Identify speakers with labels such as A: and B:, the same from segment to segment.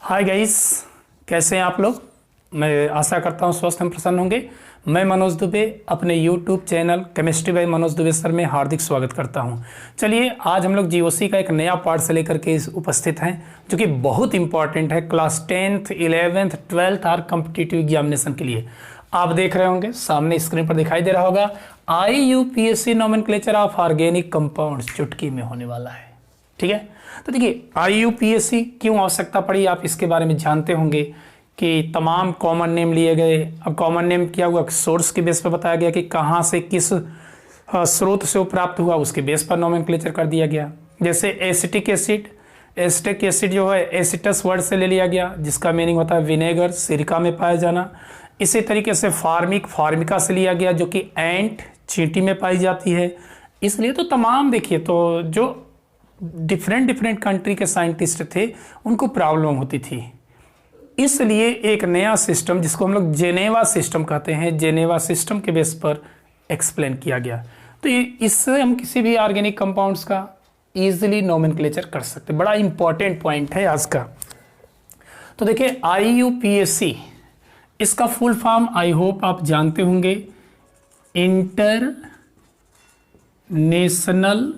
A: Hi guys, कैसे हैं आप लोग। मैं आशा करता हूं स्वस्थ एवं प्रसन्न होंगे। मैं मनोज दुबे अपने YouTube channel chemistry bye Manoj Dubey sir में हार्दिक स्वागत करता हूं। चलिए आज हम लोग जीओसी का एक नया पार्ट से लेकर के उपस्थित हैं जो कि बहुत इंपॉर्टेंट है क्लास 10th 11th 12th और कॉम्पिटिटिव एग्जामिनेशन के लिए। आप देख रहे होंगे सामने स्क्रीन पर दिखाई दे रहा होगा IUPAC nomenclature of organic compounds चुटकी में होने वाला है। ठीक है, तो देखिए IUPAC क्यों आवश्यकता पड़ी आप इसके बारे में जानते होंगे कि तमाम कॉमन नेम लिए गए। अब कॉमन नेम क्या हुआ, सोर्स के बेस पर बताया गया कि कहाँ से किस स्रोत से वो प्राप्त हुआ, उसके बेस पर नोमेनक्लेचर कर दिया गया। जैसे एसिटिक एसिड जो है एसिटस वर्ड से ले लिया गया जिसका मीनिंग होता है विनेगर, सिरका में पाया जाना। इसी तरीके से फार्मिका से लिया गया जो कि एंट चींटी में पाई जाती है। इसलिए तो तमाम देखिए तो जो डिफरेंट कंट्री के साइंटिस्ट थे उनको प्रॉब्लम होती थी, इसलिए एक नया सिस्टम जिसको हम लोग जेनेवा सिस्टम कहते हैं, जेनेवा सिस्टम के बेस पर एक्सप्लेन किया गया। तो इससे हम किसी भी ऑर्गेनिक कंपाउंड्स का इजीली नोमेनक्लेचर कर सकते हैं। बड़ा इंपॉर्टेंट पॉइंट है आज का। तो देखिए IUPAC इसका फुल फॉर्म आई होप आप जानते होंगे, international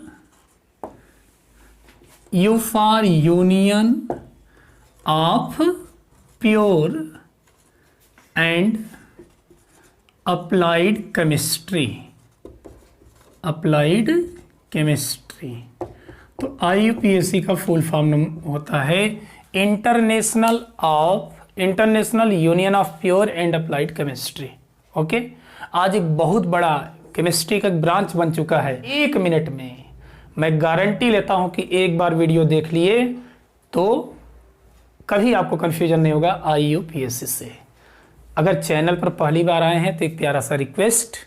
A: you for union of pure and applied chemistry. तो IUPAC का फुल फॉर्म होता है international union of pure and applied chemistry. Okay, आज एक बहुत बड़ा केमिस्ट्री का ब्रांच बन चुका है। 1 मिनट में मैं गारंटी लेता हूं कि एक बार वीडियो देख लिए तो कभी आपको कंफ्यूजन नहीं होगा IUPAC से। अगर चैनल पर पहली बार आए हैं तो एक प्यारा सा रिक्वेस्ट,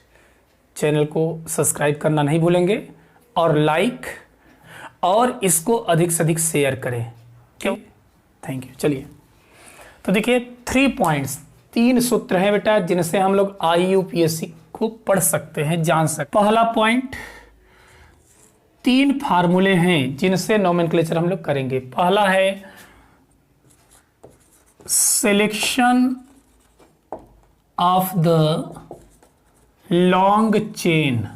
A: चैनल को सब्सक्राइब करना नहीं भूलेंगे और लाइक और इसको अधिक से अधिक शेयर करें। क्यों? Thank you. चलिए तो देखिए 3 पॉइंट्स, 3 सूत्र हैं बेटा जिनसे हम लोग IUPAC को पढ़ सकते हैं, जान सकते। पहला पॉइंट, 3 फार्मूले हैं जिनसे नोमेनक्लेचर हम लोग करेंगे। पहला है selection of the long chain,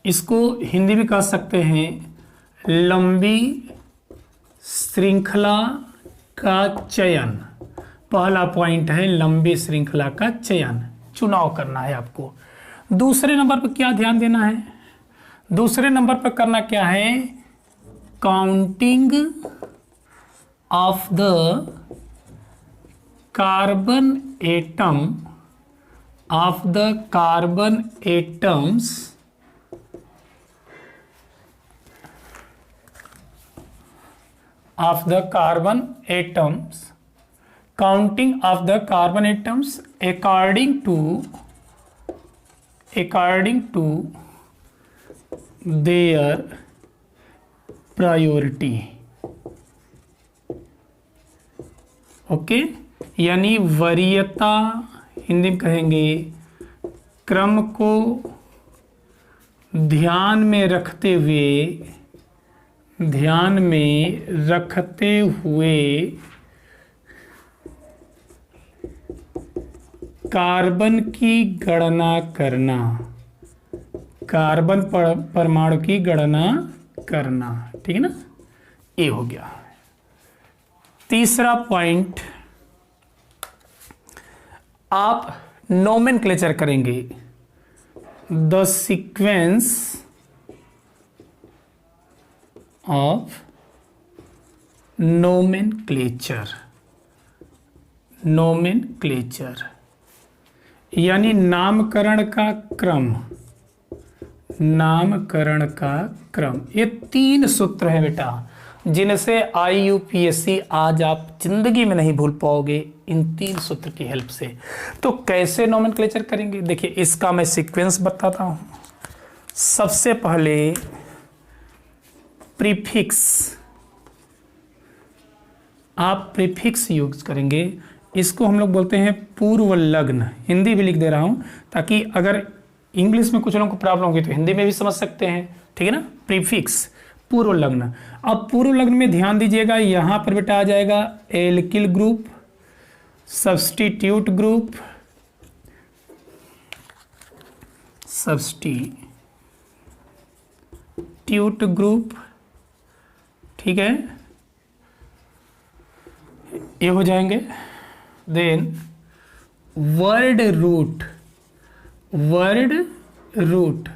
A: इसको हिंदी में कह सकते हैं लंबी श्रृंखला का चयन। पहला पॉइंट है लंबी श्रृंखला का चयन, चुनाव करना है आपको। दूसरे नंबर पर क्या ध्यान देना है, दूसरे नंबर पर करना क्या है, counting of the carbon atom of the carbon atoms of the carbon atoms, counting of the carbon atoms according to their priority। Okay, यानी वरीयता हिंदी में कहेंगे क्रम को ध्यान में रखते हुए कार्बन की गणना करना, कार्बन परमाणु की गणना करना। ठीक है ना, ये हो गया। तीसरा पॉइंट, आप नोमेनक्लेचर करेंगे द सीक्वेंस ऑफ नोमेनक्लेचर यानी नामकरण का क्रम। ये 3 सूत्र है बेटा जिनसे IUPAC आज आप जिंदगी में नहीं भूल पाओगे इन 3 सूत्र की हेल्प से। तो कैसे नोमेनक्लेचर करेंगे, देखिए इसका मैं सीक्वेंस बताता हूं। सबसे पहले प्रीफिक्स, आप प्रीफिक्स यूज करेंगे, इसको हम लोग बोलते हैं पूर्व लग्न। हिंदी भी लिख दे रहा हूं ताकि अगर इंग्लिश में कुछ लोगों को प्रॉब्लम होगी तो हिंदी में भी समझ सकते हैं। ठीक है ना, प्रीफिक्स पूर्व लग्न। अब पूर्व लग्न में ध्यान दीजिएगा, यहां पर बेटा आ जाएगा alkyl group, substitute group, substitute group, ठीक है, ये हो जाएंगे। देन वर्ड रूट,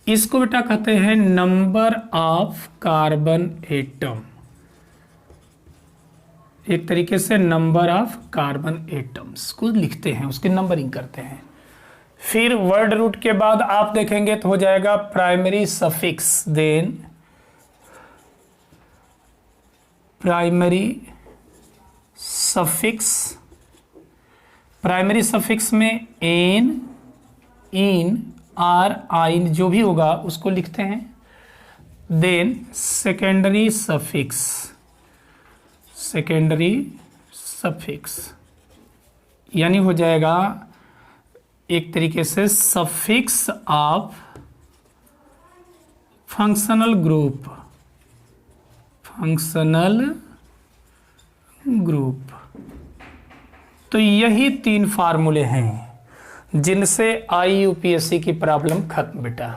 A: इसको बेटा कहते हैं नंबर ऑफ कार्बन एटम, एक तरीके से नंबर ऑफ कार्बन एटम्स को लिखते हैं, उसकी नंबरिंग करते हैं। फिर वर्ड रूट के बाद आप देखेंगे तो हो जाएगा primary suffix, then primary suffix में एन, इन, आर, आइन जो भी होगा उसको लिखते हैं। देन सेकेंडरी सफिक्स यानी हो जाएगा एक तरीके से सफिक्स ऑफ फंक्शनल ग्रुप। तो यही 3 फार्मूले हैं जिनसे IUPAC की प्रॉब्लम खत्म बेटा,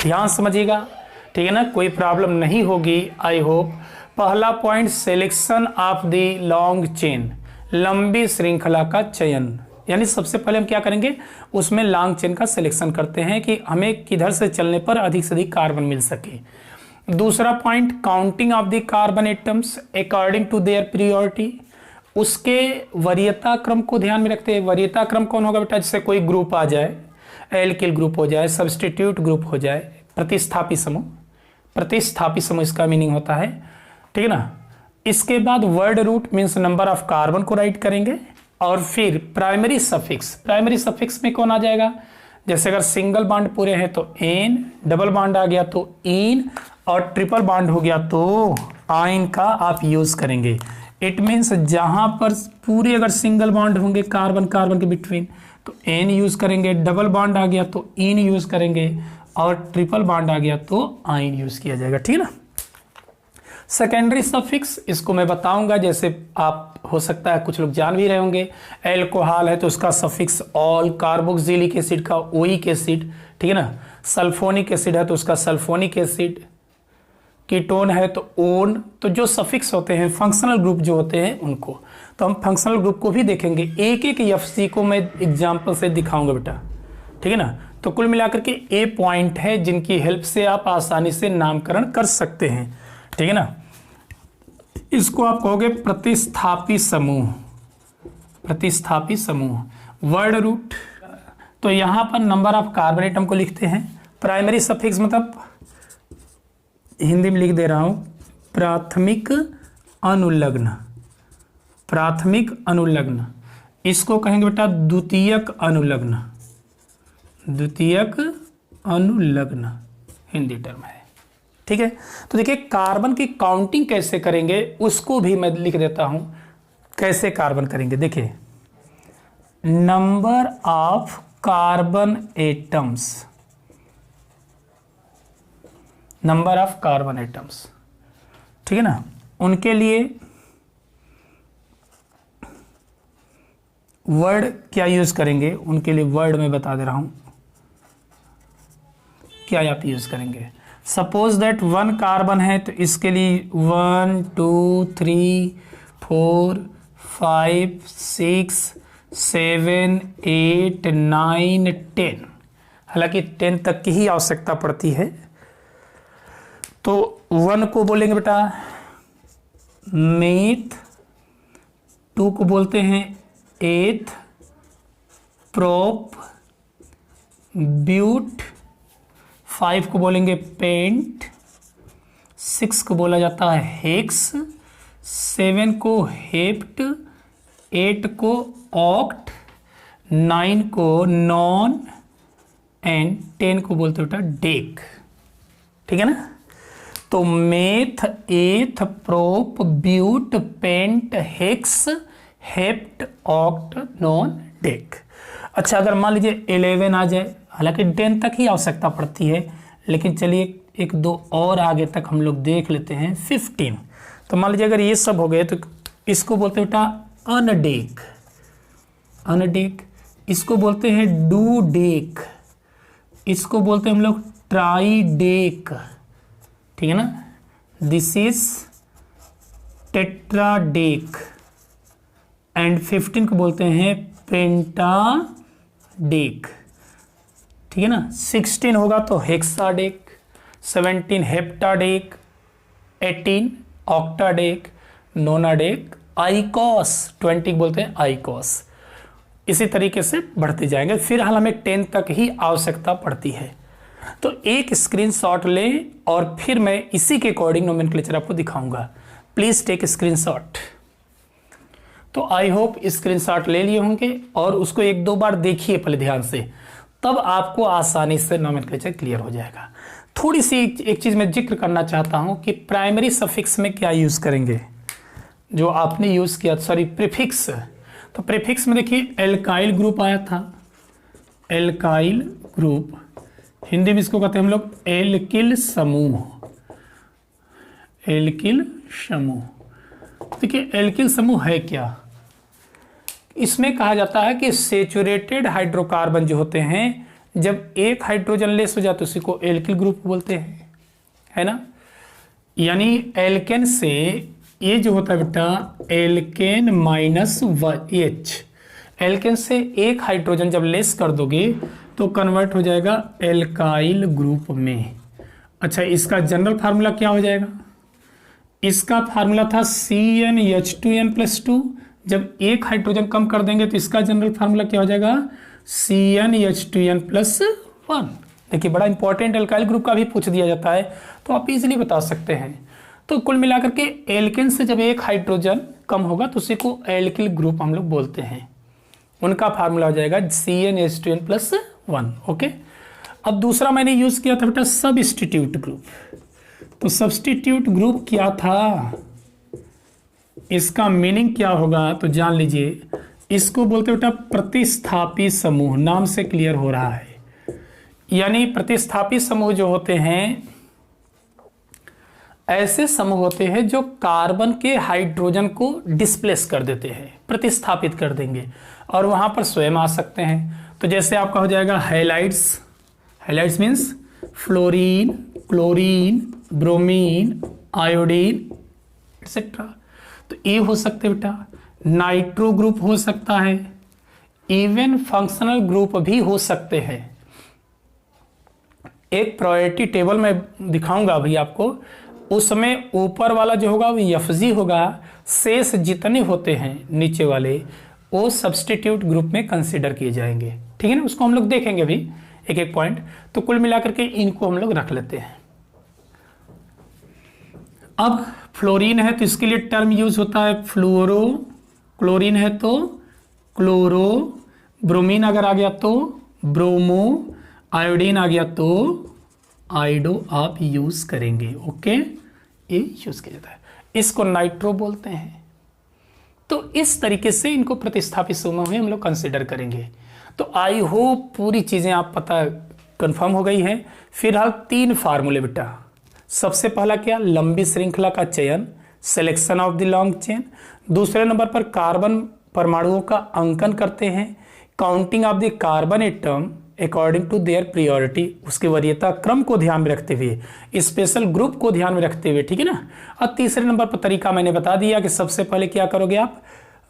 A: ध्यान समझिएगा, ठीक है ना, कोई प्रॉब्लम नहीं होगी आई होप। पहला point selection of the long chain, लंबी श्रृंखला का चयन, यानी सबसे पहले हम क्या करेंगे, उसमें लॉन्ग चेन का सिलेक्शन करते हैं कि हमें किधर से चलने पर अधिक से अधिक कार्बन मिल सके। दूसरा point counting of the carbon atoms according to their priority, उसके वरीयता क्रम को ध्यान में रखते हैं। वरीयता क्रम कौन होगा बेटा, जैसे कोई ग्रुप आ जाए, एल्किल ग्रुप हो जाए, सब्स्टिट्यूट ग्रुप हो जाए, प्रतिस्थापी समूह इसका मीनिंग होता है, ठीक है ना। इसके बाद word root means number of carbon को राइट करेंगे, और फिर प्राइमरी सफिक्स में कौन आ जाएगा, जैसे अगर सिंगल बॉन्ड पूरे हैं तो एन, डबल बॉन्ड आ गया तो इन, और ट्रिपल बॉन्ड हो गया तो आइन का आप यूज करेंगे। इट मीन्स जहां पर पूरे अगर सिंगल बॉन्ड होंगे कार्बन के बिटवीन तो एन यूज करेंगे, डबल बॉन्ड आ गया तो इन यूज करेंगे, और ट्रिपल बॉन्ड आ गया तो आइन यूज किया जाएगा, ठीक है ना। सेकेंडरी सफिक्स इसको मैं बताऊंगा, जैसे आप हो सकता है कुछ लोग जान भी रहे होंगे, एल्कोहल है तो उसका सफिक्स ऑल, कार्बोक्सिलिक एसिड का ओइक एसिड, ठीक है ना, सल्फोनिक एसिड है तो उसका सल्फोनिक एसिड, कीटोन है तो ओन। तो जो सफिक्स होते हैं फंक्शनल ग्रुप जो होते हैं उनको, तो हम फंक्शनल ग्रुप को भी देखेंगे, एक एक FC को मैं एग्जाम्पल से दिखाऊंगा बेटा, ठीक है ना। तो कुल मिलाकर के ए पॉइंट है जिनकी हेल्प से आप आसानी से नामकरण कर सकते हैं, ठीक है ना। इसको आप कहोगे प्रतिस्थापी समूह। वर्ड रूट, तो यहां पर नंबर ऑफ कार्बन एटम को लिखते हैं। प्राइमरी सफिक्स मतलब हिंदी में लिख दे रहा हूं, प्राथमिक अनुलग्न, इसको कहेंगे बेटा द्वितीयक अनुलग्न हिंदी टर्म है, ठीक है। तो देखिए कार्बन की काउंटिंग कैसे करेंगे उसको भी मैं लिख देता हूं, कैसे कार्बन करेंगे। देखिए नंबर ऑफ कार्बन एटम्स, ठीक है ना, उनके लिए वर्ड क्या यूज करेंगे, उनके लिए वर्ड मैं बता दे रहा हूं क्या आप यूज करेंगे। सपोज दैट 1 कार्बन है तो इसके लिए 1 2 3 4 5 6 7 8 9 10, हालांकि 10 तक की ही आवश्यकता पड़ती है। तो 1 को बोलेंगे बेटा मेथ, 2 को बोलते हैं एथ, प्रोप, ब्यूट, 5 को बोलेंगे पेंट, 6 को बोला जाता है हेक्स, 7 को हेप्ट, 8 को ऑक्ट, 9 को नॉन, एंड 10 को बोलते बेटा डेक, ठीक है ना। तो meth, eth, prop, but, pent, hex, hept, oct, non, dec. अच्छा अगर मान लीजिए 11 आ जाए, हालांकि 10 तक ही आवश्यकता पड़ती है, लेकिन चलिए एक दो और आगे तक हम लोग देख लेते हैं 15। तो मान लीजिए अगर ये सब हो गए तो इसको बोलते हैं बेटा अनडेक, अनडेक। इसको बोलते हैं डू डेक, इसको बोलते हैं हम लोग ट्राइडेक, ठीक है ना। दिस इज टेट्राडेक एंड 15 को बोलते हैं पेंटाडेक, ठीक है ना। 16 होगा तो हेक्साडेक, 17 हेप्टाडेक, 18 ऑक्टाडेक, नोनाडेक, आइकॉस 20 बोलते हैं आइकॉस। इसी तरीके से बढ़ते जाएंगे, फिर हाल हमें 10 तक ही आवश्यकता पड़ती है। तो एक स्क्रीनशॉट लें और फिर मैं इसी के अकॉर्डिंग नोमेनक्लेचर आपको दिखाऊंगा। Please take screenshot. तो आई होप स्क्रीनशॉट ले लिए होंगे और उसको एक दो बार देखिए पहले ध्यान से, तब आपको आसानी से नोमेनक्लेचर क्लियर हो जाएगा। थोड़ी सी एक चीज मैं जिक्र करना चाहता हूं कि प्राइमरी सफिक्स में क्या यूज करेंगे, जो आपने यूज किया, सॉरी प्रीफिक्स। तो प्रीफिक्स में देखिए एल्काइल ग्रुप आया था, एल्काइल ग्रुप, हिंदी में इसको कहते हैं हम लोग एल्किल समूह, एल्किल समूह। देखिए एल्किल समूह है क्या, इसमें कहा जाता है कि सेचुरेटेड हाइड्रोकार्बन जो होते हैं, जब एक हाइड्रोजन लेस हो जाता है उसी को एल्किल ग्रुप बोलते हैं, है ना। यानी एल्केन से ये जो होता है बेटा एल्केन माइनस H, एल्केन से एक हाइड्रोजन जब लेस कर दोगे तो कन्वर्ट हो जाएगा एल्काइल ग्रुप में। अच्छा, इसका जनरल फार्मूला क्या हो जाएगा, इसका फार्मूला था CnH2n+2। जब एक हाइड्रोजन कम कर देंगे तो इसका जनरल फार्मूला क्या हो जाएगा, CnH2n+1। देखिए बड़ा इंपॉर्टेंट एल्काइल ग्रुप का भी पूछ दिया जाता है, तो आप इजीली बता सकते हैं। तो कुल मिलाकर के एल्केन से जब एक हाइड्रोजन कम होगा तो उसी को एल्किल ग्रुप हम लोग बोलते हैं। उनका फार्मूला हो जाएगा CnH2n+1। ओके, अब दूसरा मैंने यूज किया था बेटा सब्स्टिट्यूट ग्रुप। तो सब्स्टिट्यूट ग्रुप क्या था, इसका मीनिंग क्या होगा तो जान लीजिए। इसको बोलते बेटा प्रतिस्थापी समूह, नाम से क्लियर हो रहा है। यानी प्रतिस्थापी समूह जो होते हैं ऐसे समूह होते हैं जो कार्बन के हाइड्रोजन को डिस्प्लेस कर देते हैं, प्रतिस्थापित कर देंगे और वहां पर स्वयं आ सकते हैं। तो जैसे आपका हो जाएगा halides, halides means fluorine, chlorine, bromine, iodine etcetera. तो ये हो सकते बेटा, नाइट्रो ग्रुप हो सकता है, इवन फंक्शनल ग्रुप भी हो सकते हैं। एक प्रायोरिटी टेबल में दिखाऊंगा अभी आपको, उसमें ऊपर वाला जो होगा वो एफजी होगा, शेष जितने होते हैं नीचे वाले वो सब्स्टिट्यूट ग्रुप में कंसीडर किए जाएंगे, ठीक है ना। उसको हम लोग देखेंगे अभी एक एक पॉइंट। तो कुल मिलाकर के इनको हम लोग रख लेते हैं। अब फ्लोरीन है तो इसके लिए टर्म यूज होता है फ्लोरो, क्लोरीन है तो क्लोरो, ब्रोमीन अगर आ गया तो ब्रोमो, आयोडीन आ गया तो आइडो आप यूज करेंगे। ओके, ये यूज किया जाता है, इसको नाइट्रो बोलते हैं। तो इस तरीके से इनको प्रतिस्थापित समूह में हम लोग कंसिडर करेंगे। तो आई होप पूरी चीजें आप पता कंफर्म हो गई है। फिलहाल 3 फार्मूले बेटा। सबसे पहला क्या, लंबी श्रृंखला का चयन, selection of the long chain. दूसरे नंबर पर कार्बन परमाणुओं का अंकन करते हैं, counting of the carbon atom according to their priority, उसके वरीयता क्रम को ध्यान में रखते हुए, स्पेशल ग्रुप को ध्यान में रखते हुए, ठीक है ना। और तीसरे नंबर पर तरीका मैंने बता दिया कि सबसे पहले क्या करोगे आप,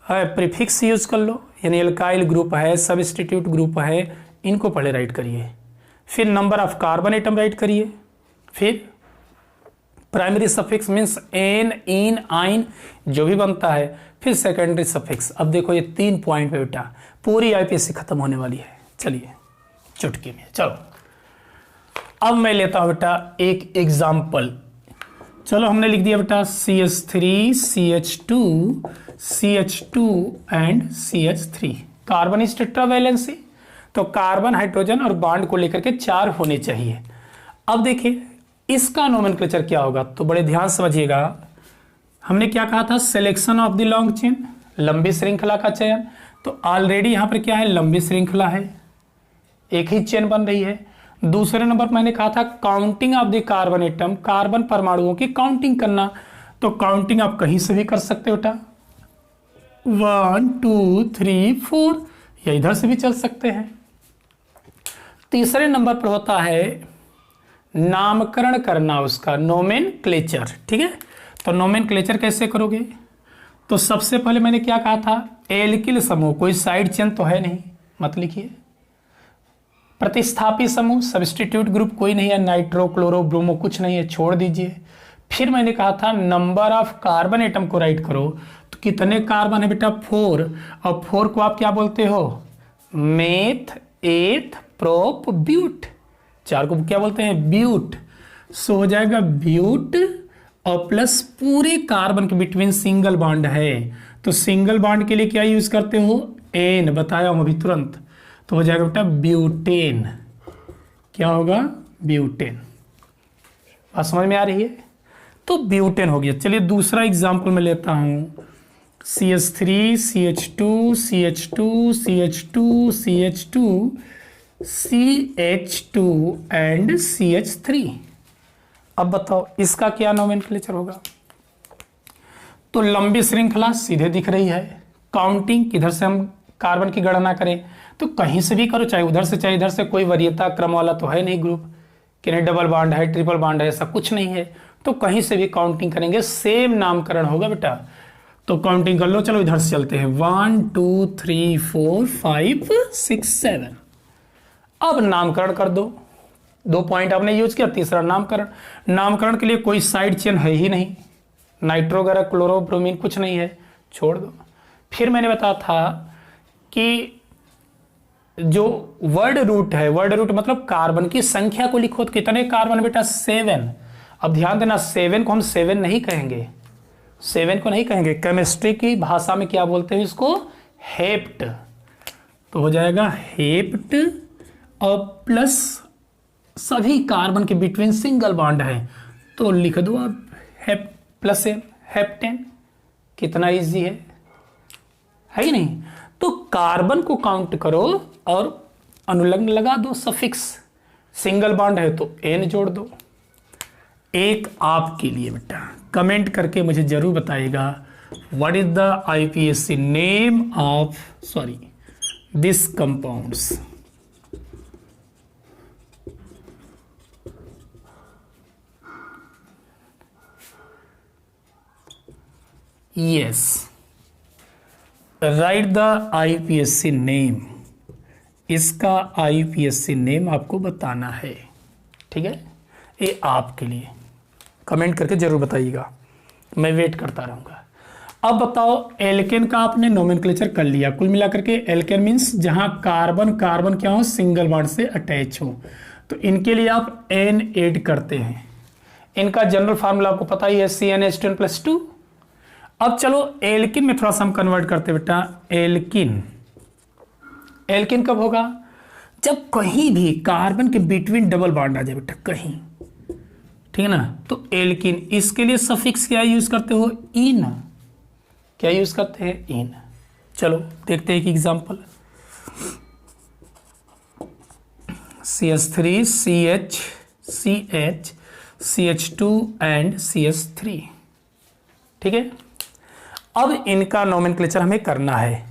A: प्रीफिक्स यूज कर लो, यानी एल्काइल ग्रुप है, सब्स्टिट्यूट ग्रुप है, इनको पहले राइट करिए। फिर number of carbon atom right करिए, फिर प्राइमरी सफिक्स मीन्स एन, इन, आइन जो भी बनता है, फिर सेकेंडरी सफिक्स। अब देखो ये 3 पॉइंट पे बेटा पूरी आईपीएससी खत्म होने वाली है। चलिए चुटकी में, चलो अब मैं लेता हूं बेटा एक एग्जाम्पल। चलो हमने लिख दिया बेटा CH3, CH2, CH2 and CH3। Carbon is tetravalency, तो कार्बन, हाइड्रोजन और बॉन्ड को लेकर के 4 होने चाहिए। अब देखिए इसका नोमेनक्लेचर क्या होगा, तो बड़े ध्यान समझिएगा। हमने क्या कहा था, selection of the long chain, लंबी श्रृंखला का चयन। तो ऑलरेडी यहां पर क्या है, लंबी श्रृंखला है, एक ही चेन बन रही है। दूसरे नंबर पर मैंने कहा था counting of the carbon atom, carbon परमाणुओं की काउंटिंग करना। तो काउंटिंग आप कहीं से भी कर सकते हो बेटा, 1 2 3 4, या इधर से भी चल सकते हैं। तीसरे नंबर पर होता है नामकरण करना उसका, नोमेनक्लेचर। ठीक है, तो नोमेनक्लेचर कैसे करोगे? तो सबसे पहले मैंने क्या कहा था, एल्किल समूह, कोई साइड चेन तो है नहीं, मत लिखिए। प्रतिस्थापी समूह, सब्स्टिट्यूट ग्रुप कोई नहीं है, नाइट्रो क्लोरो ब्रोमो कुछ नहीं है, छोड़ दीजिए। फिर मैंने कहा था नंबर ऑफ कार्बन एटम को राइट करो, तो कितने कार्बन है बेटा? 4, और 4 को आप क्या बोलते हो? Meth, eth, prop, ब्यूट। 4 को क्या बोलते हैं? ब्यूट। सो हो जाएगा ब्यूट और प्लस पूरे कार्बन के बिटवीन सिंगल बॉन्ड है, तो सिंगल बॉन्ड के लिए क्या यूज करते हो? एन, बताया हूं अभी तुरंत। तो हो जाएगा बेटा ब्यूटेन। क्या होगा? ब्यूटेन। बात समझ में आ रही है? तो ब्यूटेन हो गया। चलिए दूसरा एग्जाम्पल मैं लेता हूं, CH3 CH2 CH2 CH2 CH2 CH2 and CH3। अब बताओ इसका क्या नोमेनक्लेचर होगा? तो लंबी श्रृंखला सीधे दिख रही है, काउंटिंग किधर से हम कार्बन की गणना करें? तो कहीं से भी करो, चाहे उधर से चाहे इधर से, कोई वरीयता क्रम वाला तो है नहीं ग्रुप कि नहीं डबल बॉन्ड है ट्रिपल बॉन्ड है, ऐसा कुछ नहीं है। तो कहीं से भी काउंटिंग करेंगे, सेम नामकरण होगा बेटा। तो काउंटिंग कर लो, चलो इधर से चलते हैं, 1 2 3 4 5 6 7। अब नामकरण कर दो, 2 पॉइंट आपने यूज किया। तीसरा नामकरण, नामकरण के लिए कोई साइड चेन है ही नहीं, नाइट्रो वगैरह क्लोरो ब्रोमीन कुछ नहीं है, छोड़ दो। फिर मैंने बताया था कि जो वर्ड रूट है, वर्ड रूट मतलब कार्बन की संख्या को लिखो, तो कितने कार्बन बेटा? 7। अब ध्यान देना, 7 को हम 7 नहीं कहेंगे, 7 को नहीं कहेंगे, केमिस्ट्री की भाषा में क्या बोलते हैं इसको? हेप्ट। तो हो जाएगा हेप्ट और प्लस सभी कार्बन के बिटवीन सिंगल बॉन्ड है, तो लिख दो आप हेप प्लस एन, हेप्टेन। कितना इजी है ही नहीं? तो कार्बन को काउंट करो और अनुलग्न लगा दो सफिक्स, सिंगल बॉन्ड है तो एन जोड़ दो। एक आपके लिए बेटा कमेंट करके मुझे जरूर बताइएगा, what is the IPSC name of this compounds. Yes, right the IPSC name. इसका IPSC नेम आपको बताना है, ठीक है? ये आपके लिए कमेंट करके जरूर बताइएगा, मैं वेट करता रहूँगा। अब बताओ, एल्केन का आपने नोमेनक्लेचर कर लिया। कुल मिलाकर के एल्केन मीन्स जहाँ कार्बन कार्बन क्या हो? सिंगल बॉन्ड से अटैच हो, तो इनके लिए आप N ऐड करते हैं। इनका जनरल फार्मूला आपको पता ही है, CnH2n+2। अब चलो एल्किन में थोड़ा सा हम कन्वर्ट करते बेटा। एल्किन, एल्किन कब होगा? जब कहीं भी कार्बन के बिटवीन डबल बॉन्ड आ जाए बेटा, कहीं, ठीक है ना? तो एल्किन, इसके लिए सफिक्स क्या यूज करते हो? इन। क्या यूज करते हैं? इन। चलो देखते हैं एक example, CH3 CH CH CH2 and CH3, ठीक है? अब इनका नोमेनक्लेचर हमें करना है।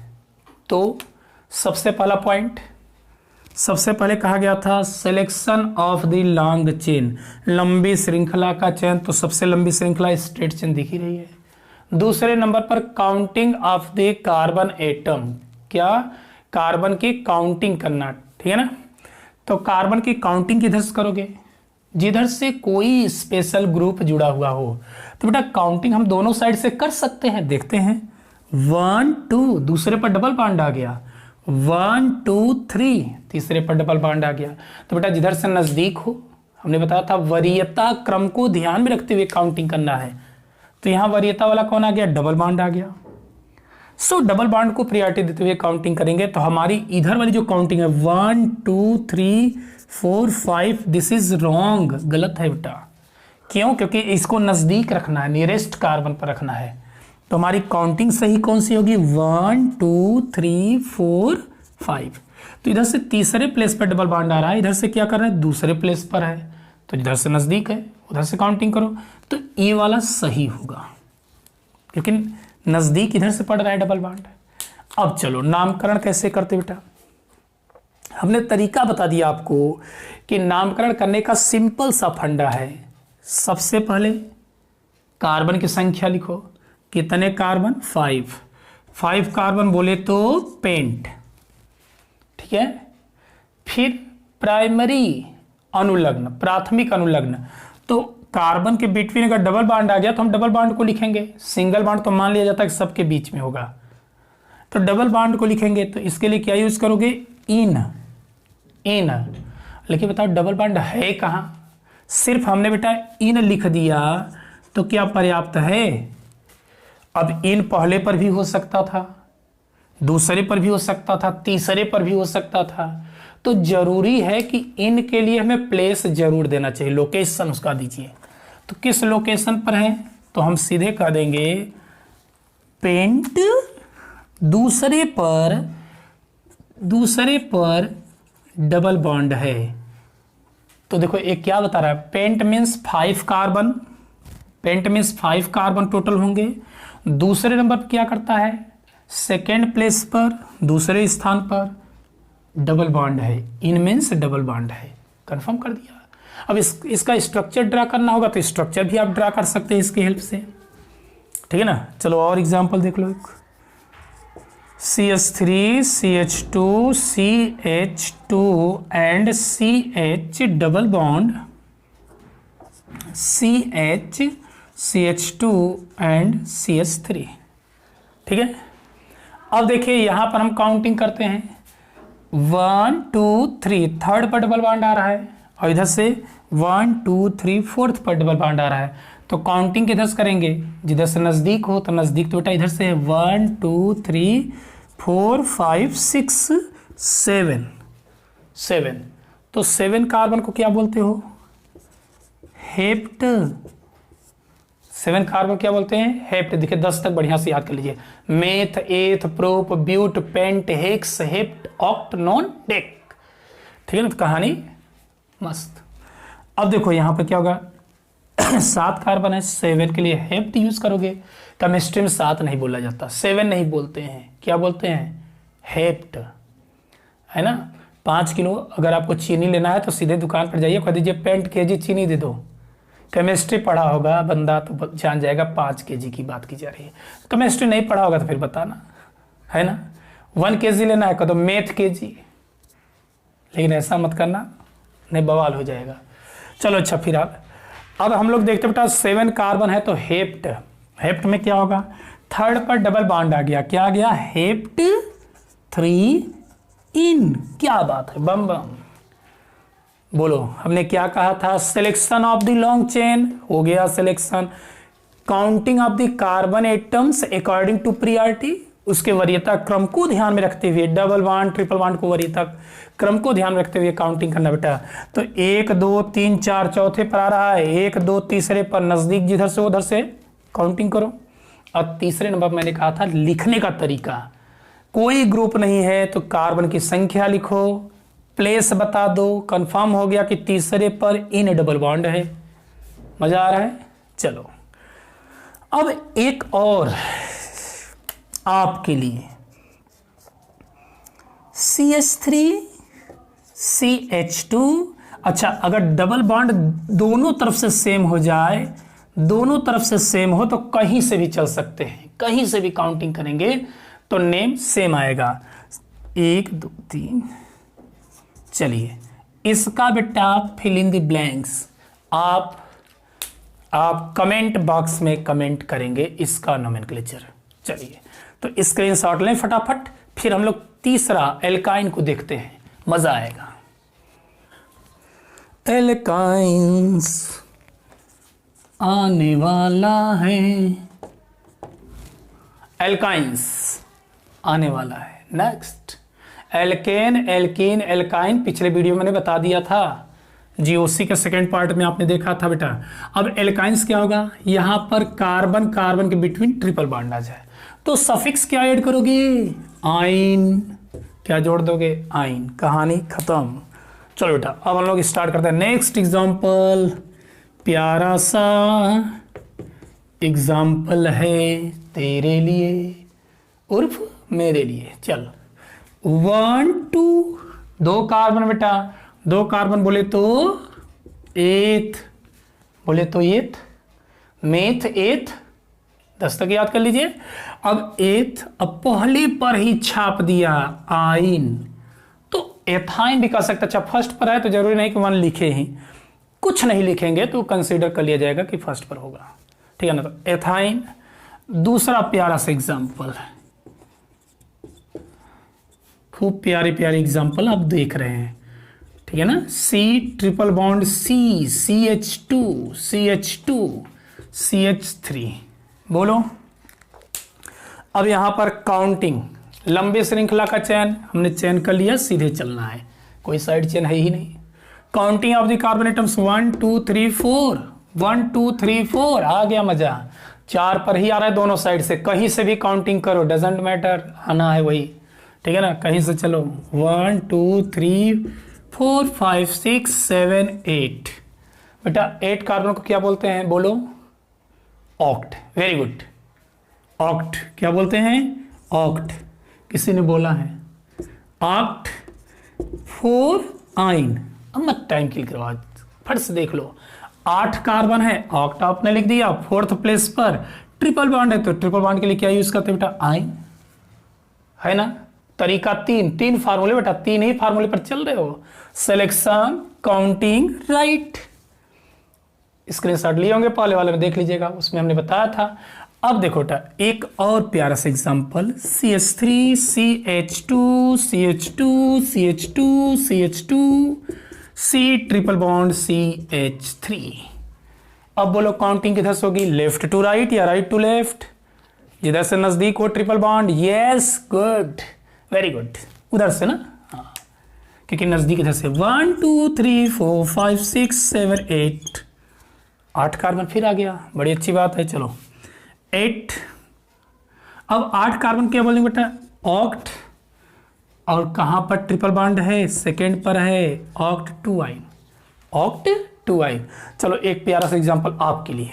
A: तो सबसे पहला पॉइंट, सबसे पहले कहा गया था selection of the long chain, लंबी श्रृंखला का चयन। तो सबसे लंबी श्रृंखला स्ट्रेट चेन दिख ही रही है। दूसरे नंबर पर counting of the carbon atom, क्या? कार्बन की काउंटिंग करना, ठीक है ना? तो कार्बन की काउंटिंग किधर से करोगे? जिधर से कोई स्पेशल ग्रुप जुड़ा हुआ हो। तो बेटा काउंटिंग हम दोनों साइड से कर सकते हैं, देखते हैं। 1 2, दूसरे पर डबल बॉन्ड आ गया, 1 2 3, तीसरे पर डबल बॉन्ड आ गया। तो बेटा जिधर से नजदीक हो, हमने बताया था वरीयता क्रम को ध्यान में रखते हुए काउंटिंग करना है। तो यहाँ वरीयता वाला कौन आ गया? डबल बॉन्ड आ गया। सो डबल बॉन्ड को प्रायोरिटी देते हुए काउंटिंग करेंगे। तो हमारी इधर वाली जो काउंटिंग है 1 2 3 4 5, दिस इज रॉन्ग, गलत है बेटा। क्यों? क्योंकि इसको नजदीक रखना है, नियरेस्ट कार्बन पर रखना है। तो हमारी काउंटिंग सही कौन सी होगी? 1 2 3 4 5। तो इधर से तीसरे प्लेस पर डबल बॉन्ड आ रहा है, इधर से क्या कर रहा है, दूसरे प्लेस पर है, तो इधर से नज़दीक है, उधर से काउंटिंग करो, तो ये वाला सही होगा क्योंकि नज़दीक इधर से पड़ रहा है डबल बॉन्ड। अब चलो नामकरण कैसे करते बेटा, हमने तरीका बता दिया आपको कि नामकरण करने का सिंपल सा फंडा है। सबसे पहले कार्बन की संख्या लिखो, कितने कार्बन, 5 कार्बन बोले तो पेंट, ठीक है। फिर प्राइमरी अनुलग्न, प्राथमिक अनुलग्न, तो कार्बन के बिटवीन अगर डबल बॉन्ड आ गया तो हम डबल बॉन्ड को लिखेंगे, सिंगल बॉन्ड तो मान लिया जाता है कि सबके बीच में होगा, तो डबल बॉन्ड को लिखेंगे। तो इसके लिए क्या यूज करोगे, इन। लेकिन बताओ डबल बॉन्ड है कहाँ, सिर्फ हमने बेटा इन लिख दिया तो क्या पर्याप्त है? अब इन पहले पर भी हो सकता था, दूसरे पर भी हो सकता था, तीसरे पर भी हो सकता था, तो जरूरी है कि इन के लिए हमें प्लेस जरूर देना चाहिए, लोकेशन उसका दीजिए। तो किस लोकेशन पर है, तो हम सीधे कह देंगे पेंट दूसरे पर डबल बॉन्ड है। तो देखो एक क्या बता रहा है, पेंट मीन्स 5 कार्बन टोटल होंगे। दूसरे नंबर पर क्या करता है, सेकेंड प्लेस पर दूसरे स्थान पर डबल बॉन्ड है, इन मीन्स डबल बॉन्ड है, कंफर्म कर दिया। अब इसका स्ट्रक्चर ड्रा करना होगा तो स्ट्रक्चर भी आप ड्रा कर सकते हैं इसकी हेल्प से, ठीक है ना। चलो और एग्जांपल देख लो, CH3 CH2 CH2 and CH double bond CH CH2 and CH3, ठीक है। अब देखिए यहां पर हम काउंटिंग करते हैं, 1 2 3, थर्ड पर डबल बॉन्ड आ रहा है, और इधर से 1 2 3 फोर्थ पर डबल बॉन्ड आ रहा है। तो काउंटिंग किधर से करेंगे, जिधर से नज़दीक हो, तो नज़दीक तो बेटा इधर से 1 2 3 4 5 6 7। तो 7 कार्बन को क्या बोलते हो, हेप्ट। 7 कार्बन क्या बोलते हैं, हेप्ट। देखिए 10 तक बढ़िया से याद कर लीजिए, meth eth prop but pent hex hept oct non dec, ठीक है ना। तो कहानी मस्त। अब देखो यहाँ पे क्या होगा, 7 कार्बन है, 7 के लिए हेप्ट यूज करोगे। केमिस्ट्री में 7 नहीं बोला जाता, 7 नहीं बोलते हैं, क्या बोलते हैं, हेप्ट, है ना। 5 किलो अगर आपको चीनी लेना है तो सीधे दुकान पर जाइए, कह दीजिए पेंट केजी चीनी दे दो। केमिस्ट्री पढ़ा होगा बंदा तो जान जाएगा 5 केजी की बात की जा रही है। केमिस्ट्री नहीं पढ़ा होगा तो फिर बताना, है ना। 1 केजी लेना है कह दो मेथ केजी, लेकिन ऐसा मत करना, नहीं बवाल हो जाएगा। चलो अच्छा, फिर अब हम लोग देखते बेटा 7 कार्बन है तो हेप्ट में क्या होगा, थर्ड पर डबल बॉन्ड आ गया, क्या आ गया, हेप्ट 3 इन। क्या बात है, बम बम। बोलो हमने क्या कहा था, selection of the long chain, हो गया selection. Counting of the carbon atoms according to priority, उसके वरीयता क्रम को ध्यान में रखते हुए, डबल बॉन्ड ट्रिपल बॉन्ड को वरीयता क्रम को ध्यान में रखते हुए काउंटिंग करना बेटा। तो 1 2 3 4 चौथे पर आ रहा है, 1 2 तीसरे पर नजदीक जिधर से उधर से काउंटिंग करो। और तीसरे नंबर मैंने कहा था लिखने का तरीका, कोई ग्रुप नहीं है तो कार्बन की संख्या लिखो, प्लेस बता दो, कंफर्म हो गया कि तीसरे पर इन डबल बॉन्ड है। मजा आ रहा है। चलो अब एक और आपके लिए, CH3 CH2। अच्छा अगर डबल बॉन्ड दोनों तरफ से सेम हो जाए, दोनों तरफ से सेम हो तो कहीं से भी चल सकते हैं, कहीं से भी काउंटिंग करेंगे तो नेम सेम आएगा। 1 2 3। चलिए इसका बेटा फिल इन द ब्लैंक्स आप कमेंट बॉक्स में कमेंट करेंगे इसका नोमेनक्लेचर। चलिए तो स्क्रीनशॉट लें फटाफट, फिर हम लोग तीसरा एल्काइन को देखते हैं, मजा आएगा। एल्काइंस आने वाला है, एल्काइंस आने वाला है। नेक्स्ट एल्केन एल्कीन एल्काइन, पिछले वीडियो में मैंने बता दिया था, जीओसी के सेकेंड पार्ट में आपने देखा था बेटा। अब एल्काइंस क्या होगा, यहां पर कार्बन कार्बन के बिटवीन ट्रिपल बॉन्ड आ जाए तो सफिक्स क्या ऐड करोगे, आइन, क्या जोड़ दोगे, आइन, कहानी खत्म। चलो बेटा अब हम लोग स्टार्ट करते हैं नेक्स्ट एग्जाम्पल। प्यारा सा एग्जाम्पल है तेरे लिए उर्फ मेरे लिए। चल 1 2, 2 कार्बन बेटा, 2 कार्बन बोले तो एथ, बोले तो एथ, मेथ एथ, 10 तक याद कर लीजिए। अब एथ अब पहले पर ही छाप दिया आइन, तो एथाइन भी कर सकते। अच्छा फर्स्ट पर है तो जरूरी नहीं कि 1 लिखे ही, कुछ नहीं लिखेंगे तो कंसीडर कर लिया जाएगा कि फर्स्ट पर होगा, ठीक है ना। तो एथाइन। दूसरा प्यारा सा एग्जाम्पल, खूब प्यारे प्यारे एग्जाम्पल आप देख रहे हैं, ठीक है ना। C triple bond C, CH2, CH2, CH3, बोलो। अब यहां पर काउंटिंग, लंबे श्रृंखला का चयन हमने चयन कर लिया, सीधे चलना है, कोई साइड चेन है ही नहीं। Counting of the carbon atoms 1 2 3 4, 1 2 3 4, आ गया मजा। 4 पर ही आ रहा है दोनों साइड से, कहीं से भी काउंटिंग करो, डजेंट मैटर, आना है वही, ठीक है ना। कहीं से चलो 1 2 3 4 5 6 7 8, बेटा 8 कार्बन को क्या बोलते हैं, बोलो, ऑक्ट। वेरी गुड, ऑक्ट क्या बोलते हैं, ऑक्ट। किसी ने बोला है ऑक्ट 4 आइन। अब मत टाइम किल करो, आज फट से देख लो। 8 कार्बन है, ऑक्ट आपने लिख दिया। 4th प्लेस पर ट्रिपल बॉन्ड है, तो ट्रिपल बॉन्ड के लिए क्या यूज करते हैं बेटा, आइन, है ना। तरीका 3 फार्मूले बेटा, 3 ही फार्मूले पर चल रहे हो। Selection, counting, right. स्क्रीनशॉट लिए होंगे पहले वाले में, देख लीजिएगा, उसमें हमने बताया था। अब देखो बेटा एक और प्यारा सा example, CH3 CH2 CH2 CH2 CH2 C triple bond CH3। अब बोलो काउंटिंग किधर से होगी, लेफ्ट टू राइट या राइट टू लेफ्ट, जिधर से नजदीक हो triple bond. Yes good, very good, उधर से ना, हाँ, क्योंकि नजदीक इधर से। 1 2 3 4 5 6 7 8, 8 कार्बन फिर आ गया, बड़ी अच्छी बात है। चलो 8, अब 8 कार्बन क्या बोलेंगे बेटा, ऑक्ट, और कहां पर ट्रिपल बॉन्ड है, सेकेंड पर है, ऑक्ट 2 आइन, ऑक्ट 2 आइन। चलो एक प्यारा सा एग्जांपल आपके लिए,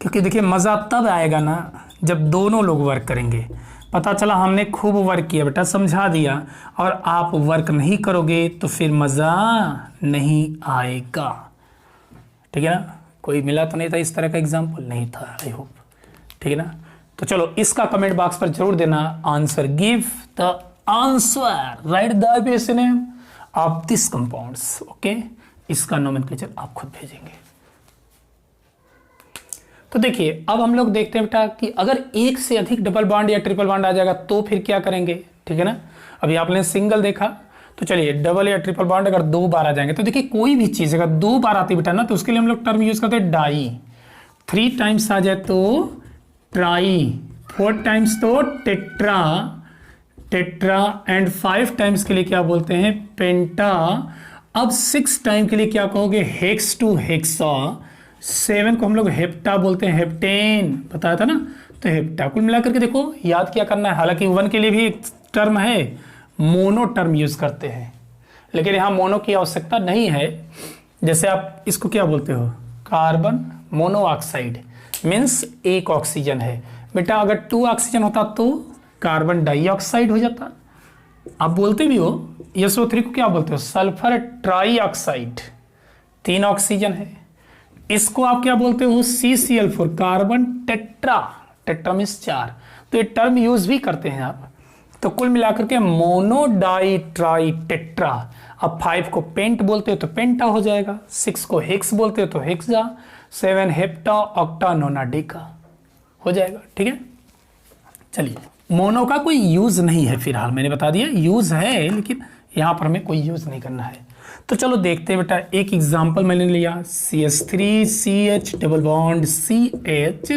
A: क्योंकि देखिए मजा तब आएगा ना जब दोनों लोग वर्क करेंगे। पता चला हमने खूब वर्क किया बेटा, समझा दिया, और आप वर्क नहीं करोगे तो फिर मजा नहीं आएगा, ठीक है ना। कोई मिला तो नहीं था इस तरह का एग्जाम्पल, नहीं था, आई होप, ठीक है ना। तो चलो इसका कमेंट बॉक्स पर जरूर देना answer, give the answer, right the basic name of this compounds, okay. इसका नोमेनक्लेचर आप खुद भेजेंगे। तो देखिए अब हम लोग देखते हैं बेटा कि अगर एक से अधिक डबल बॉन्ड या ट्रिपल बॉन्ड आ जाएगा तो फिर क्या करेंगे, ठीक है ना। अभी आपने सिंगल देखा, तो चलिए डबल या ट्रिपल बॉन्ड अगर 2 बार आ जाएंगे, तो देखिए कोई भी चीज अगर 2 बार आती बेटा ना, तो उसके लिए हम लोग टर्म यूज करते हैं डाई। 3 टाइम्स आ जाए तो ट्राई, 4 टाइम्स तो टेट्रा, टेट्रा, एंड 5 टाइम्स के लिए क्या बोलते हैं, पेंटा। अब 6 टाइम के लिए क्या कहोगे, हेक्स टू हेक्सा। 7 को हम लोग हेप्टा बोलते हैं, हेप्टेन, बताया था ना। तो हेप्टा, कुल मिलाकर के देखो याद क्या करना है। हालांकि 1 के लिए भी एक टर्म है, मोनो टर्म यूज करते हैं, लेकिन यहाँ मोनो की आवश्यकता नहीं है। जैसे आप इसको क्या बोलते हो, कार्बन मोनोऑक्साइड, मीन्स एक ऑक्सीजन है बेटा। अगर 2 ऑक्सीजन होता तो कार्बन डाइऑक्साइड हो जाता। आप बोलते भी हो SO3 को क्या बोलते हो, सल्फर ट्राईऑक्साइड, 3 ऑक्सीजन है। इसको आप क्या बोलते हो, CCl4, carbon tetra, tetra means 4। तो ये टर्म यूज भी करते हैं आप। तो कुल मिलाकर के मोनो डाई ट्राई टेट्रा। अब 5 को पेंट बोलते हो तो पेंटा हो जाएगा, 6 को हेक्स बोलते हो तो हेक्सा, 7 हेप्टा ऑक्टा नोना डेका हो जाएगा, ठीक है। चलिए मोनो का कोई यूज नहीं है फिलहाल, मैंने बता दिया, यूज है लेकिन यहाँ पर हमें कोई यूज नहीं करना है। तो चलो देखते हैं बेटा, एक एग्जाम्पल मैंने लिया, CH3 CH double bond CH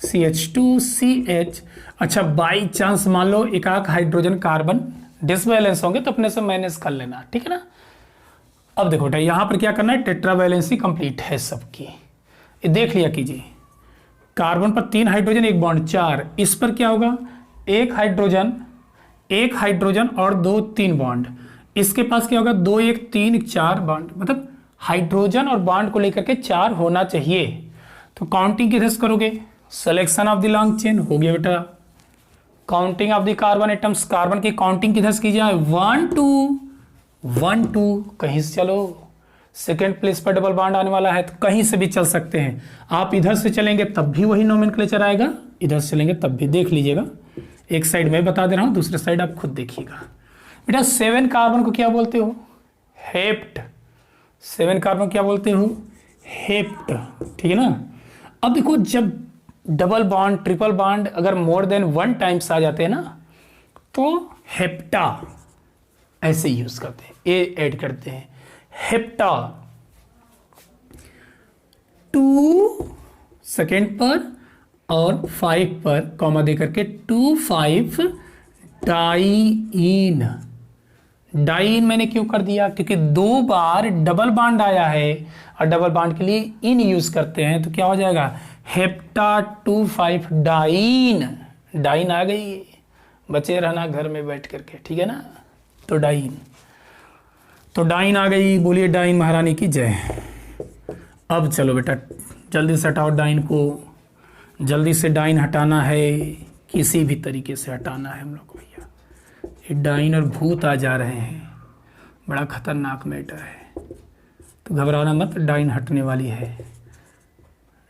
A: CH2 CH। अच्छा बाई चांस मान लो एक आध हाइड्रोजन कार्बन डिसबैलेंस होंगे तो अपने से मैनेज कर लेना, ठीक है ना। अब देखो बेटा यहाँ पर क्या करना है, टेट्रा वैलेंसी कंप्लीट है सबकी, ये देख लिया कीजिए। कार्बन पर 3 हाइड्रोजन 1 बॉन्ड 4, इस पर क्या होगा, 1 हाइड्रोजन एक हाइड्रोजन और 2 3 बॉन्ड। इसके पास क्या होगा 2 1 3 4 बॉन्ड, मतलब हाइड्रोजन और बॉन्ड को लेकर के 4 होना चाहिए। तो काउंटिंग किधर से करोगे, selection of the long chain हो गया बेटा। Counting of the carbon atoms, carbon की काउंटिंग किधर से की जाए 1 2 1 2, कहीं से चलो, सेकेंड प्लेस पर डबल बॉन्ड आने वाला है तो कहीं से भी चल सकते हैं। आप इधर से चलेंगे तब भी वही नोमेनक्लेचर आएगा, इधर से चलेंगे तब भी, देख लीजिएगा। एक साइड मैं बता दे रहा हूं, दूसरे साइड आप खुद देखिएगा। बेटा 7 कार्बन को क्या बोलते हो, हेप्ट। 7 कार्बन क्या बोलते हो, हेप्ट, ठीक है ना। अब देखो जब डबल बॉन्ड ट्रिपल बॉन्ड अगर मोर देन 1 टाइम्स आ जाते हैं ना, तो हेप्टा ऐसे यूज करते हैं, ए ऐड करते हैं, हेप्टा। 2 सेकेंड पर और 5 पर कॉमा दे करके 2 5 डाइईन। डाइईन मैंने क्यों कर दिया, क्योंकि 2 बार डबल बॉन्ड आया है और डबल बॉन्ड के लिए इन यूज करते हैं, तो क्या हो जाएगा हेप्टा 2 5 डाइईन। डाइईन आ गई, बचे रहना घर में बैठ करके, ठीक है ना। तो डाइईन, तो डाइईन आ गई, बोलिए डाइईन महारानी की जय। अब चलो बेटा जल्दी से हटाओ डाइईन को, जल्दी से डाइईन हटाना है, किसी भी तरीके से हटाना है हम लोग को भैया। ये डाइईन और भूत आ जा रहे हैं, बड़ा खतरनाक मैटर है, तो घबराना मत, डाइईन हटने वाली है।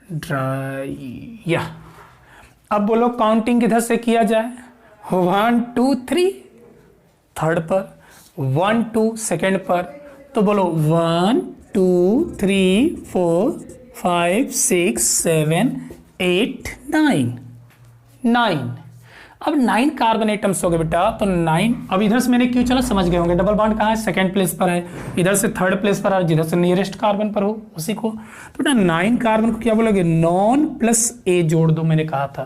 A: ड्राई, अब बोलो काउंटिंग किधर से किया जाए, 1 2 3 थर्ड पर, 1 2 सेकेंड पर, तो बोलो 1 2 3 4 5 6 7 8 9 9। अब 9 कार्बन एटम्स हो गए बेटा, तो 9। अब इधर से मैंने क्यों चला समझ गए होंगे, डबल बॉन्ड कहाँ है, सेकंड प्लेस पर है, इधर से थर्ड प्लेस पर है, जिधर से नियरेस्ट कार्बन पर हो उसी को। तो बेटा 9 कार्बन को क्या बोलोगे, नॉन प्लस ए जोड़ दो। मैंने कहा था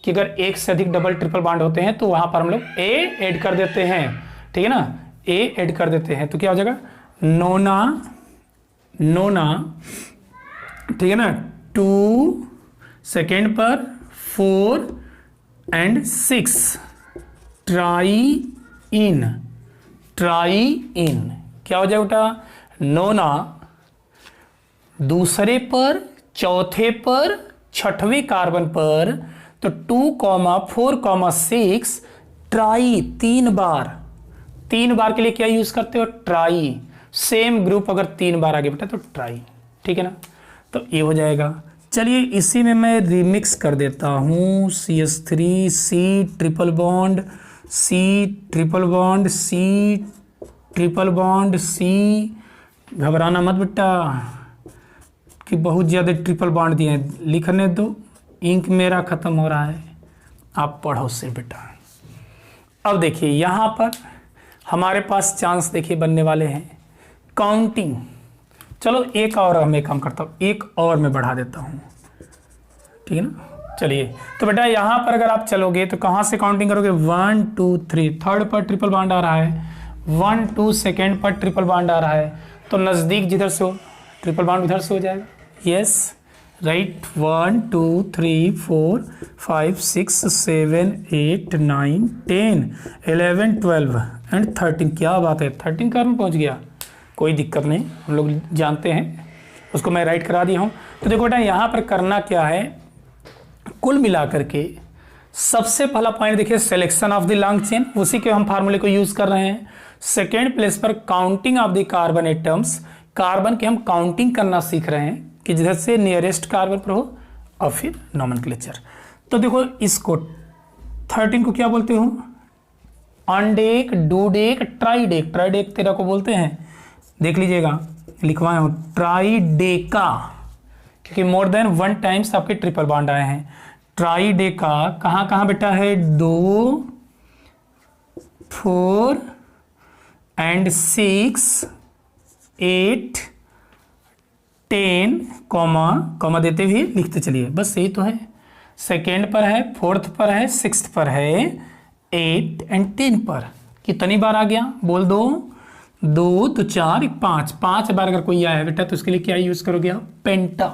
A: कि अगर एक से अधिक डबल ट्रिपल बॉन्ड होते हैं तो वहां पर हम लोग ए ऐड कर देते हैं, ठीक है ना, ए ऐड कर देते हैं, तो क्या हो जाएगा नोना, नोना, ठीक है ना। 2 सेकेंड पर 4 एंड 6 ट्राइईन, ट्राइईन क्या हो जाएगा बेटा नोना। दूसरे पर, चौथे पर, छठवें कार्बन पर, तो 2 4 6 ट्राई, 3 बार, 3 बार के लिए क्या यूज करते हो ट्राई। सेम ग्रुप अगर 3 बार आगे बेटा तो ट्राई, ठीक है ना। तो ये हो जाएगा। चलिए इसी में मैं रिमिक्स कर देता हूँ, CH3 C triple bond, C triple bond, C triple bond, C। घबराना मत बेटा कि बहुत ज़्यादा ट्रिपल बॉन्ड दिए हैं, लिखने दो, इंक मेरा ख़त्म हो रहा है, आप पढ़ो से बेटा। अब देखिए यहाँ पर हमारे पास चांस देखिए बनने वाले हैं काउंटिंग। चलो एक और मैं काम करता हूँ, एक और मैं बढ़ा देता हूँ, ठीक है ना। चलिए तो बेटा यहाँ पर अगर आप चलोगे तो कहाँ से काउंटिंग करोगे, 1 2 3 थर्ड पर ट्रिपल बॉन्ड आ रहा है, 1 2 सेकेंड पर ट्रिपल बॉन्ड आ रहा है, तो नज़दीक जिधर से हो ट्रिपल बॉन्ड उधर से हो जाएगा। Yes right, 1 2 3 4 5 6 7 8 9 10 11 12 and 13। क्या बात है, 13 कार्बन पहुँच गया, कोई दिक्कत नहीं, हम लोग जानते हैं, उसको मैं राइट करा दिया हूँ। तो देखो बेटा यहाँ पर करना क्या है, कुल मिलाकर के सबसे पहला पॉइंट देखिए selection of the long chain, उसी के हम फार्मूले को यूज कर रहे हैं। सेकेंड प्लेस पर counting of the carbon atoms, carbon के हम काउंटिंग करना सीख रहे हैं कि जिधर से नियरेस्ट कार्बन पर हो, और फिर नोमेनक्लेचर। तो देखो इसको 13 को क्या बोलते हो, ऑनडेक, डूडेक, ट्राइडेक, ट्राइडेक तेरा को बोलते हैं, देख लीजिएगा लिखवाया हूं ट्राइडेका, क्योंकि मोर देन 1 टाइम्स आपके ट्रिपल बॉन्ड आए हैं। ट्राइडेका कहाँ कहाँ बेटा है, 2 4 एंड 6 8 10 कॉमा कॉमा देते हुए लिखते चलिए, बस यही तो है। सेकेंड पर है, फोर्थ पर है, सिक्स्थ पर है, 8 एंड 10 पर कितनी बार आ गया बोल दो, 2 तो 4 5, 5 बार अगर कोई आया है बेटा तो उसके लिए क्या यूज करोगे आप, पेंटा।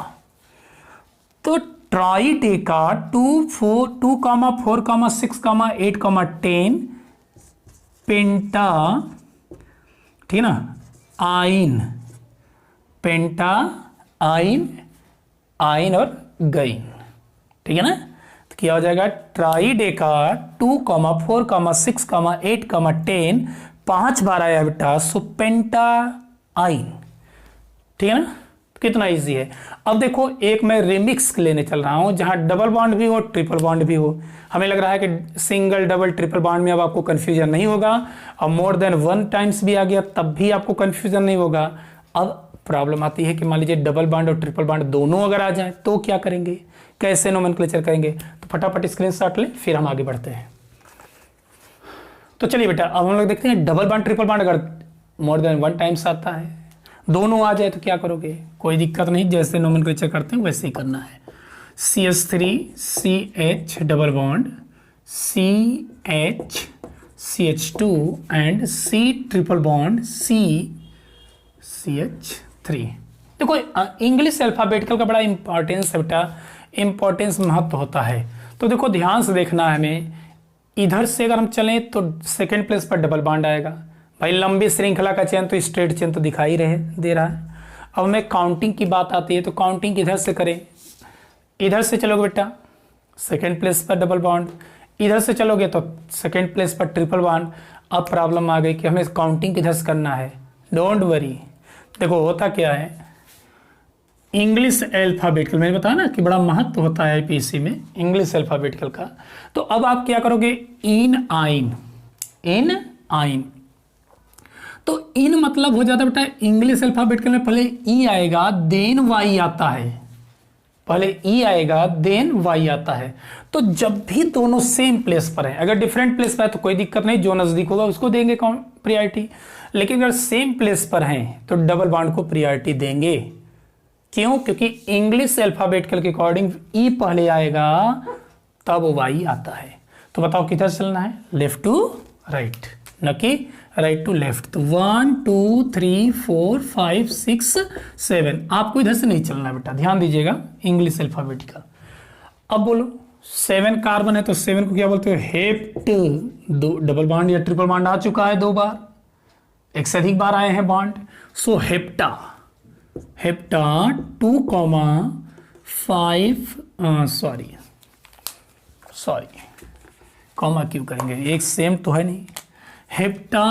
A: तो ट्राइडेका 2 4 6 8 10 पेंटा, ठीक है ना, आइन, पेंटा आइन, आइन और गाइन, ठीक है ना। तो क्या हो जाएगा, ट्राइडेका 2, 4, 6, 8, 10, 5 बार आया बेटा, सो पेंटा आइन, ठीक है ना। कितना इजी है। अब देखो एक मैं रिमिक्स लेने चल रहा हूं जहां डबल बॉन्ड भी हो ट्रिपल बॉन्ड भी हो। हमें लग रहा है कि सिंगल डबल ट्रिपल बॉन्ड में अब आपको कंफ्यूजन नहीं होगा, और मोर देन 1 टाइम्स भी आ गया तब भी आपको कंफ्यूजन नहीं होगा। अब प्रॉब्लम आती है कि मान लीजिए डबल बॉन्ड और ट्रिपल बॉन्ड दोनों अगर आ जाए तो क्या करेंगे, कैसे नोमेनक्लेचर करेंगे। तो फटाफट स्क्रीनशॉट लें, फिर हम आगे बढ़ते हैं। तो चलिए बेटा अब हम लोग देखते हैं डबल बॉन्ड ट्रिपल बॉन्ड अगर मोर देन 1 टाइम्स आता है, दोनों आ जाए तो क्या करोगे, कोई दिक्कत नहीं, जैसे नोमेनक्लेचर करते हैं वैसे ही करना है। CH3 CH double bond CH CH2 and C triple bond C CH3। देखो इंग्लिश अल्फाबेटिकल का बड़ा इंपॉर्टेंस है बेटा, इंपॉर्टेंस महत्व होता है। तो देखो ध्यान से देखना है हमें, इधर से अगर हम चलें तो सेकेंड प्लेस पर डबल बॉन्ड आएगा। भाई लंबी श्रृंखला का चयन तो स्ट्रेट चयन तो दिखाई दे रहा है। अब हमें काउंटिंग की बात आती है तो काउंटिंग इधर से करें, इधर से चलोगे बेटा सेकेंड प्लेस पर डबल बॉन्ड, इधर से चलोगे तो सेकेंड प्लेस पर ट्रिपल बॉन्ड। अब प्रॉब्लम आ गई कि हमें काउंटिंग किधर से करना है। डोंट वरी, देखो होता क्या है, इंग्लिश अल्फाबेटिकल मैंने बताया ना कि बड़ा महत्व होता है आईपीएससी में इंग्लिश अल्फाबेटिकल का। तो अब आप क्या करोगे, इन आइन, इन आइन। तो इन मतलब हो जाता है बेटा इंग्लिश अल्फाबेटिकल में पहले ई आएगा देन वाई आता है, पहले ई आएगा देन वाई आता है। तो जब भी दोनों सेम प्लेस पर है, अगर डिफरेंट प्लेस पर है तो कोई दिक्कत नहीं, जो नजदीक होगा उसको देंगे प्रियोरिटी। लेकिन अगर सेम प्लेस पर हैं तो डबल बॉन्ड को प्रियोरिटी देंगे। क्यों, क्योंकि इंग्लिश अल्फाबेटिकल के अकॉर्डिंग ई पहले आएगा तब वाई आता है। तो बताओ किधर चलना है, लेफ्ट टू राइट, न कि राइट टू लेफ्ट। तो 1 2 3 4 5 6 7, आपको इधर से नहीं चलना है बेटा, ध्यान दीजिएगा इंग्लिश अल्फाबेटिकल। अब बोलो 7 कार्बन है तो 7 को क्या बोलते हो, हेप्ट। दो डबल बॉन्ड या ट्रिपल बॉन्ड आ चुका है 2 बार, एक से अधिक बार आए हैं बॉन्ड। सो हेप्टा, हेप्टा 2, 5 सॉरी कॉमा क्यों करेंगे, एक सेम तो है नहीं। हेप्टा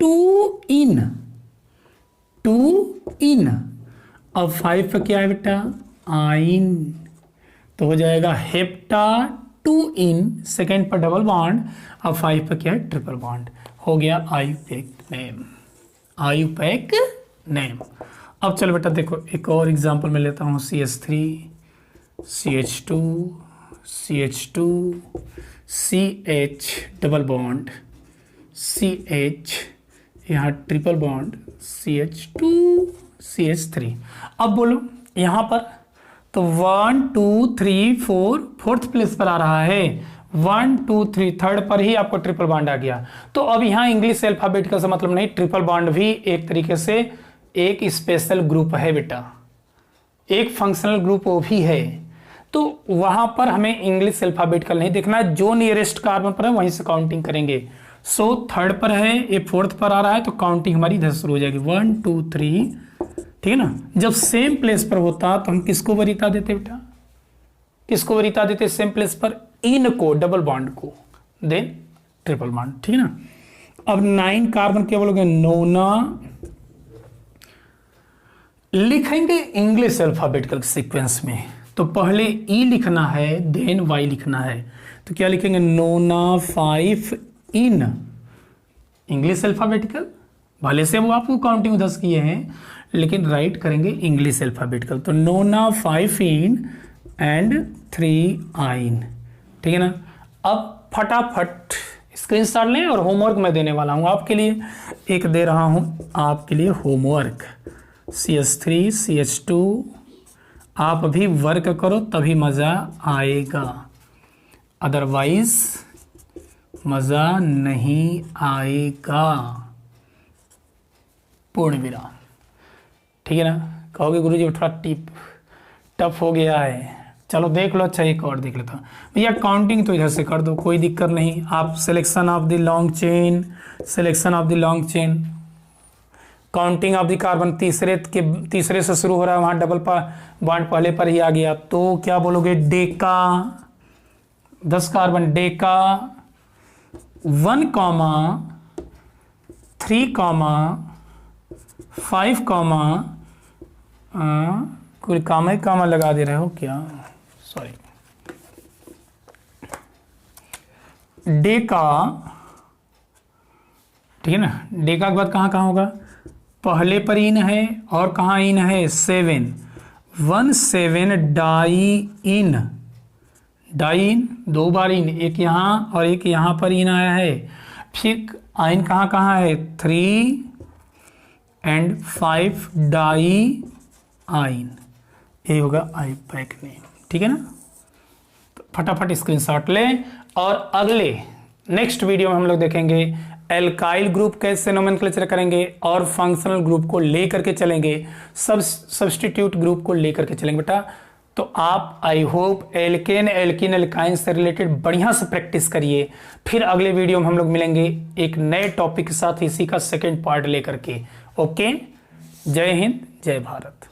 A: 2 इन, 2 इन। अब 5 पर क्या है बेटा, आइन, तो हो जाएगा हेप्टा 2 इन, सेकेंड पर डबल बॉन्ड, अब 5 पर क्या है, ट्रिपल बॉन्ड, हो गया आयुपैक नेम, आयुपैक नेम। अब चलो बेटा देखो एक और एग्जांपल मैं लेता हूँ, CH3 CH2 CH2 CH double bond CH, यहाँ ट्रिपल बॉन्ड CH2 CH3। अब बोलो यहाँ पर तो 1 2 3 4 फोर्थ प्लेस पर आ रहा है, 1 2 3 थर्ड पर ही आपको ट्रिपल बॉन्ड आ गया। तो अब यहाँ इंग्लिश अल्फाबेटिकल से मतलब नहीं, ट्रिपल बॉन्ड भी एक तरीके से एक स्पेशल ग्रुप है बेटा, एक फंक्शनल ग्रुप वो भी है। तो वहां पर हमें इंग्लिश अल्फाबेटिकल नहीं देखना, जो नियरेस्ट कार्बन पर है वहीं से काउंटिंग करेंगे। सो थर्ड पर है, ये फोर्थ पर आ रहा है तो काउंटिंग हमारी इधर शुरू हो जाएगी 1 2 3, ठीक है ना। जब सेम प्लेस पर होता तो हम किसको वरीयता देते बेटा, किसको वरीयता देते सेम प्लेस पर, इन को, डबल बॉन्ड को, देन ट्रिपल बॉन्ड, ठीक है ना। अब 9 कार्बन क्या बोलोगे, नोना लिखेंगे इंग्लिश अल्फाबेटिकल सीक्वेंस में, तो पहले ई लिखना है देन वाई लिखना है। तो क्या लिखेंगे, नोना 5 इन इंग्लिश अल्फाबेटिकल, भले से वो आपको काउंटिंग उधर किए हैं लेकिन राइट करेंगे इंग्लिश अल्फाबेटिकल। तो नोना 5 इन एंड 3 आइन, ठीक है ना। अब फटाफट स्क्रीनशॉट लें और होमवर्क मैं देने वाला हूं आपके लिए, एक दे रहा हूं आपके लिए होमवर्क। CH3 CH2 आप अभी वर्क करो तभी मज़ा आएगा, अदरवाइज मज़ा नहीं आएगा। पूर्ण विराम, ठीक है ना। कहोगे गुरुजी थोड़ा टफ हो गया है, चलो देख लो। अच्छा एक और देख लेता हूँ भैया, काउंटिंग तो इधर से कर दो, कोई दिक्कत नहीं। आप selection of the long chain, selection of the long chain, counting of the carbon, तीसरे से शुरू हो रहा है, वहाँ डबल बॉन्ड पहले पर ही आ गया, तो क्या बोलोगे? डेका, 10 कार्बन, डेका 1, 3, 5, कोई कामा लगा दे रहे हो क्या? सॉरी, डेका, ठीक है ना। डेका के बाद कहाँ होगा? पहले पर इन है और कहाँ इन है? 7, 1 7 डाई इन, 2 बार इन, एक यहाँ और एक यहाँ पर इन आया है। फिर आइन कहाँ है? 3 एंड 5 डाई आइन, ये होगा आईपैक नेम, ठीक है ना। तो फटाफट स्क्रीनशॉट लें। और अगले नेक्स्ट वीडियो में हम लोग देखेंगे एल्काइल ग्रुप कैसे नोमेनक्लेचर करेंगे और फंक्शनल ग्रुप को लेकर के चलेंगे, सब्स्टिट्यूट ग्रुप को लेकर के चलेंगे बेटा। तो आप I hope alkane, alkene, alkyne से रिलेटेड बढ़िया से प्रैक्टिस करिए। फिर अगले वीडियो में हम लोग मिलेंगे एक नए टॉपिक के साथ, इसी का सेकंड पार्ट लेकर के। ओके, जय हिंद, जय भारत।